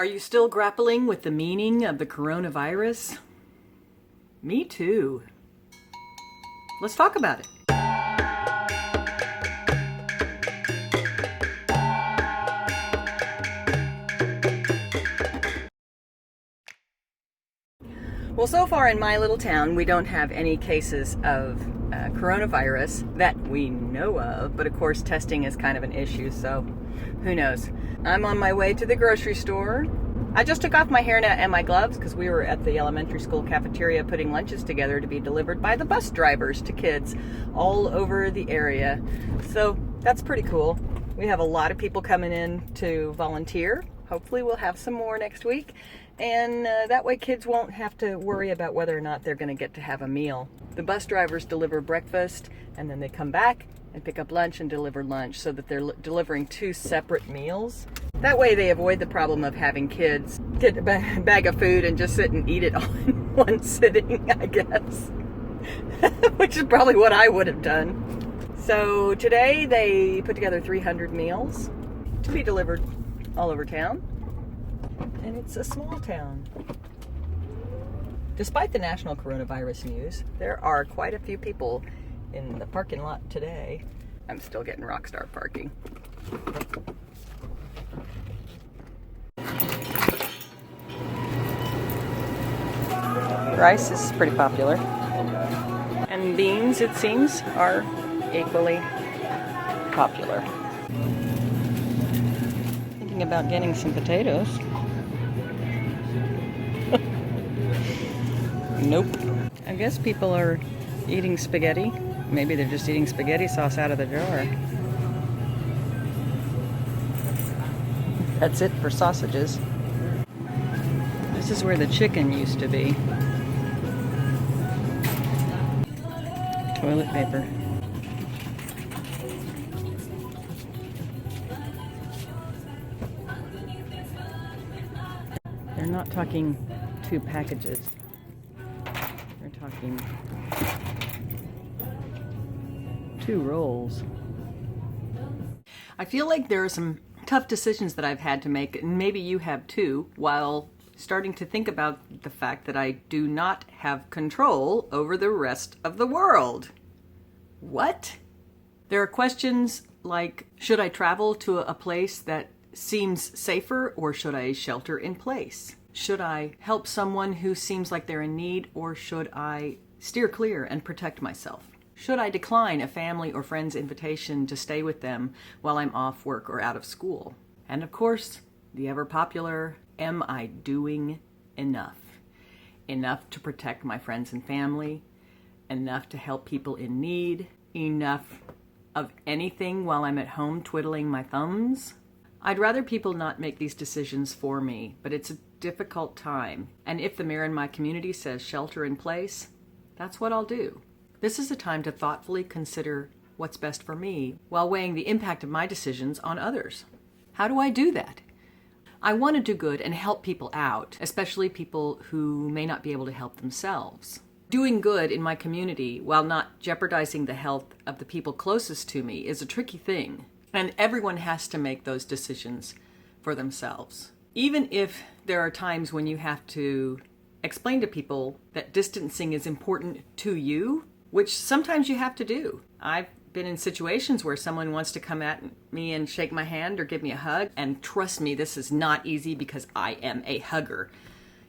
Are you still grappling with the meaning of the coronavirus? Me too. Let's talk about it. Well, so far in my little town, we don't have any cases of coronavirus that we know of, but of course testing is kind of an issue, so who knows. I'm on my way to the grocery store. I just took off my hairnet and my gloves because we were at the elementary school cafeteria putting lunches together to be delivered by the bus drivers to kids all over the area. So that's pretty cool. We have a lot of people coming in to volunteer. Hopefully we'll have some more next week. And that way kids won't have to worry about whether or not they're going to get to have a meal. The bus drivers deliver breakfast, and then they come back and pick up lunch and deliver lunch, so that they're delivering 2 separate meals. That way they avoid the problem of having kids get a bag of food and just sit and eat it all in one sitting, I guess. Which is probably what I would have done. So today they put together 300 meals to be delivered all over town. And it's a small town. Despite the national coronavirus news, there are quite a few people in the parking lot today. I'm still getting rockstar parking. Rice is pretty popular. And beans, it seems, are equally popular. Thinking about getting some potatoes. Nope. I guess people are eating spaghetti. Maybe they're just eating spaghetti sauce out of the jar. That's it for sausages. This is where the chicken used to be. Toilet paper. They're not talking 2 packages. They're talking 2 rolls. I feel like there are some tough decisions that I've had to make, and maybe you have too, while starting to think about the fact that I do not have control over the rest of the world. What? There are questions like, should I travel to a place that seems safer, or should I shelter in place? Should I help someone who seems like they're in need, or should I steer clear and protect myself? Should I decline a family or friend's invitation to stay with them while I'm off work or out of school? And of course, the ever popular, am I doing enough? Enough to protect my friends and family? Enough to help people in need? Enough of anything while I'm at home twiddling my thumbs? I'd rather people not make these decisions for me, but it's a difficult time. And if the mayor in my community says shelter in place, that's what I'll do. This is a time to thoughtfully consider what's best for me while weighing the impact of my decisions on others. How do I do that? I want to do good and help people out, especially people who may not be able to help themselves. Doing good in my community while not jeopardizing the health of the people closest to me is a tricky thing, and everyone has to make those decisions for themselves. Even if there are times when you have to explain to people that distancing is important to you, which sometimes you have to do. I've been in situations where someone wants to come at me and shake my hand or give me a hug, and trust me, this is not easy because I am a hugger.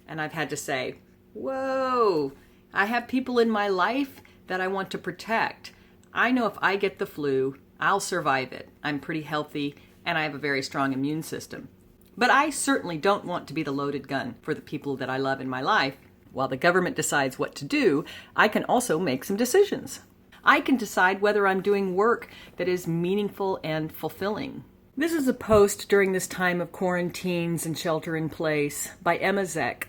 And I've had to say, whoa, I have people in my life that I want to protect. I know if I get the flu, I'll survive it. I'm pretty healthy and I have a very strong immune system. But I certainly don't want to be the loaded gun for the people that I love in my life. While the government decides what to do, I can also make some decisions. I can decide whether I'm doing work that is meaningful and fulfilling. This is a post during this time of quarantines and shelter in place by Emma Zeck.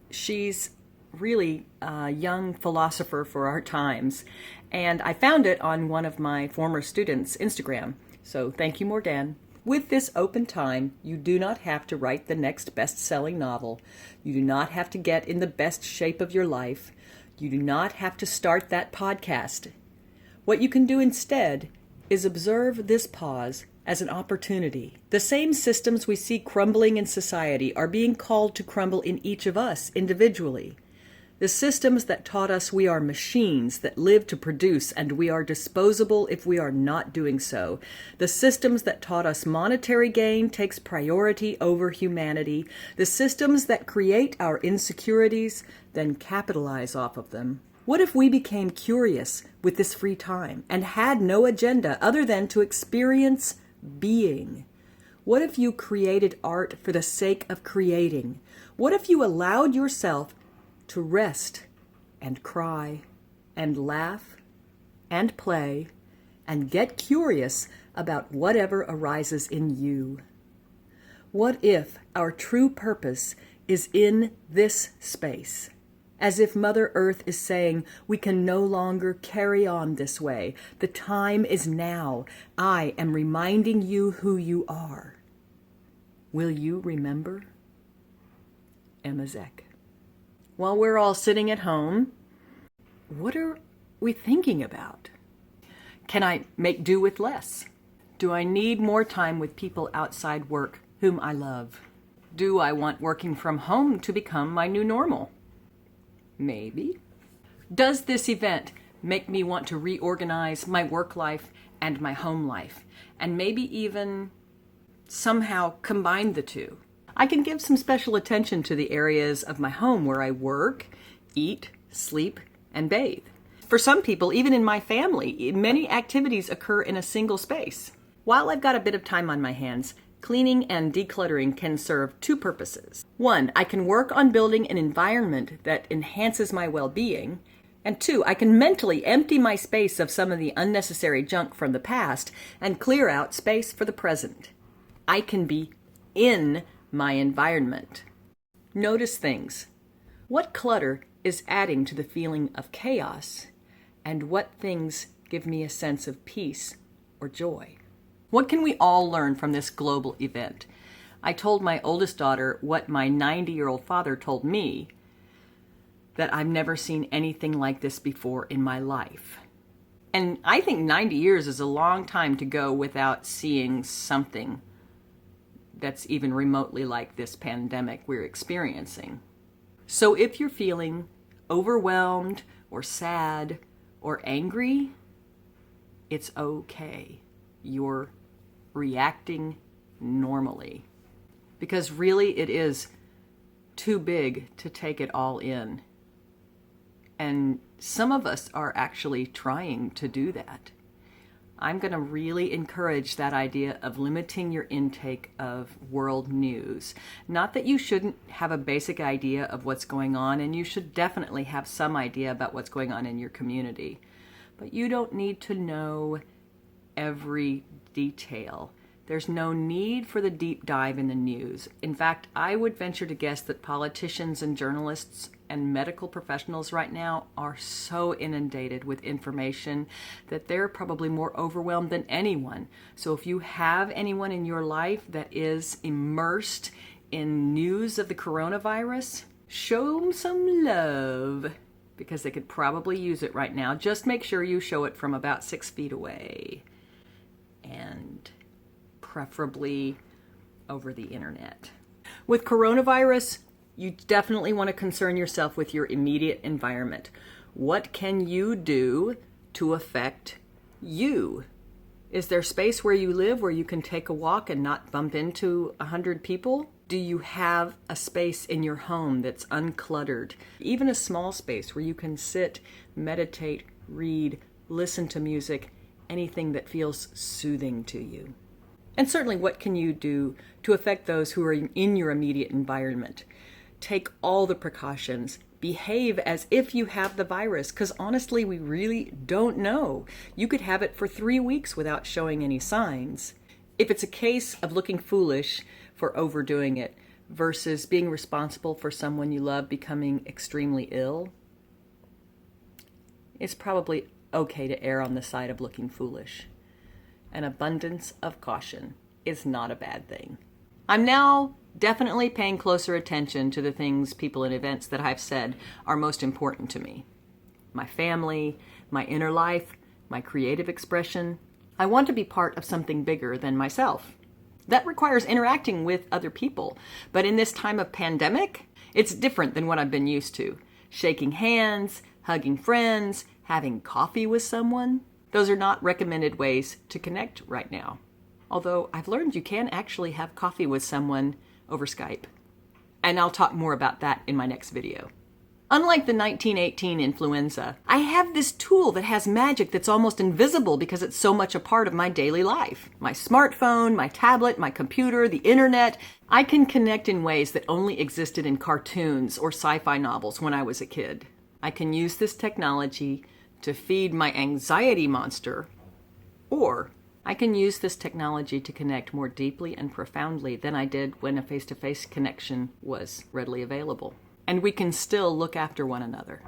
She's really a young philosopher for our times, and I found it on one of my former students' Instagram. So thank you, Morgan. With this open time, you do not have to write the next best-selling novel. You do not have to get in the best shape of your life. You do not have to start that podcast. What you can do instead is observe this pause as an opportunity. The same systems we see crumbling in society are being called to crumble in each of us individually. The systems that taught us we are machines that live to produce and we are disposable if we are not doing so. The systems that taught us monetary gain takes priority over humanity. The systems that create our insecurities then capitalize off of them. What if we became curious with this free time and had no agenda other than to experience being? What if you created art for the sake of creating? What if you allowed yourself to rest and cry and laugh and play and get curious about whatever arises in you? What if our true purpose is in this space? As if Mother Earth is saying, we can no longer carry on this way. The time is now. I am reminding you who you are. Will you remember? Emma Zeck. While we're all sitting at home, what are we thinking about? Can I make do with less? Do I need more time with people outside work whom I love? Do I want working from home to become my new normal? Maybe. Does this event make me want to reorganize my work life and my home life, and maybe even somehow combine the two? I can give some special attention to the areas of my home where I work, eat, sleep, and bathe. For some people, even in my family, many activities occur in a single space. While I've got a bit of time on my hands, cleaning and decluttering can serve two purposes. One, I can work on building an environment that enhances my well-being. And two, I can mentally empty my space of some of the unnecessary junk from the past and clear out space for the present. I can be in my environment. Notice things. What clutter is adding to the feeling of chaos, and what things give me a sense of peace or joy? What can we all learn from this global event? I told my oldest daughter what my 90-year-old father told me, that I've never seen anything like this before in my life. And I think 90 years is a long time to go without seeing something that's even remotely like this pandemic we're experiencing. So if you're feeling overwhelmed or sad or angry, it's okay. You're reacting normally. Because really it is too big to take it all in. And some of us are actually trying to do that. I'm going to really encourage that idea of limiting your intake of world news. Not that you shouldn't have a basic idea of what's going on, and you should definitely have some idea about what's going on in your community. But you don't need to know every detail. There's no need for the deep dive in the news. In fact, I would venture to guess that politicians and journalists and medical professionals right now are so inundated with information that they're probably more overwhelmed than anyone. So if you have anyone in your life that is immersed in news of the coronavirus, show them some love, because they could probably use it right now. Just make sure you show it from about 6 feet away, and preferably over the internet. With coronavirus, you definitely want to concern yourself with your immediate environment. What can you do to affect you? Is there space where you live where you can take a walk and not bump into 100 people? Do you have a space in your home that's uncluttered? Even a small space where you can sit, meditate, read, listen to music, anything that feels soothing to you. And certainly, what can you do to affect those who are in your immediate environment? Take all the precautions. Behave as if you have the virus, because honestly, we really don't know. You could have it for 3 weeks without showing any signs. If it's a case of looking foolish for overdoing it versus being responsible for someone you love becoming extremely ill, it's probably okay to err on the side of looking foolish. An abundance of caution is not a bad thing. I'm now definitely paying closer attention to the things, people, and events that I've said are most important to me. My family, my inner life, my creative expression, I want to be part of something bigger than myself. That requires interacting with other people. But in this time of pandemic, it's different than what I've been used to. Shaking hands, hugging friends, having coffee with someone. Those are not recommended ways to connect right now. Although I've learned you can actually have coffee with someone over Skype. And I'll talk more about that in my next video. Unlike the 1918 influenza, I have this tool that has magic that's almost invisible because it's so much a part of my daily life. My smartphone, my tablet, my computer, the internet. I can connect in ways that only existed in cartoons or sci-fi novels when I was a kid. I can use this technology to feed my anxiety monster, or I can use this technology to connect more deeply and profoundly than I did when a face-to-face connection was readily available. And we can still look after one another.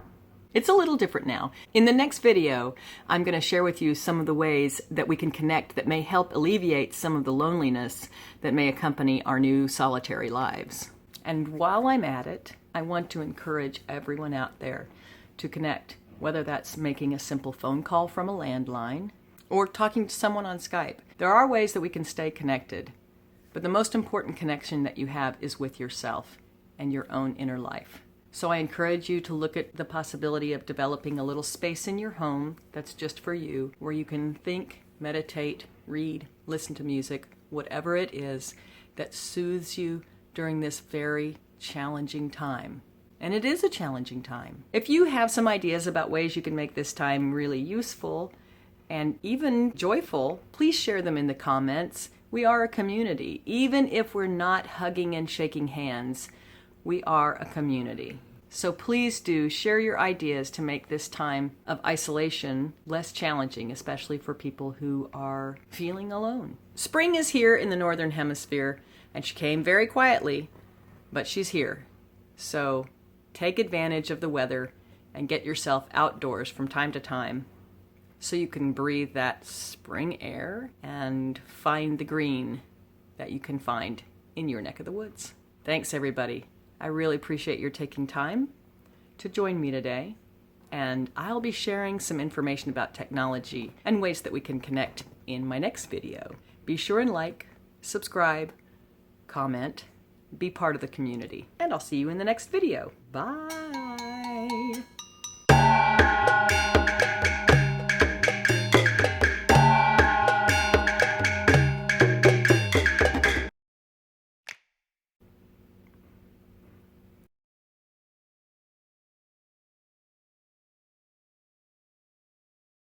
It's a little different now. In the next video, I'm going to share with you some of the ways that we can connect that may help alleviate some of the loneliness that may accompany our new solitary lives. And while I'm at it, I want to encourage everyone out there to connect, whether that's making a simple phone call from a landline or talking to someone on Skype. There are ways that we can stay connected, but the most important connection that you have is with yourself and your own inner life. So I encourage you to look at the possibility of developing a little space in your home that's just for you, where you can think, meditate, read, listen to music, whatever it is that soothes you during this very challenging time. And it is a challenging time. If you have some ideas about ways you can make this time really useful and even joyful, please share them in the comments. We are a community. Even if we're not hugging and shaking hands, we are a community. So please do share your ideas to make this time of isolation less challenging, especially for people who are feeling alone. Spring is here in the Northern Hemisphere, and she came very quietly, but she's here. So take advantage of the weather and get yourself outdoors from time to time so you can breathe that spring air and find the green that you can find in your neck of the woods. Thanks, everybody. I really appreciate your taking time to join me today, and I'll be sharing some information about technology and ways that we can connect in my next video. Be sure and like, subscribe, comment, be part of the community, and I'll see you in the next video. Bye!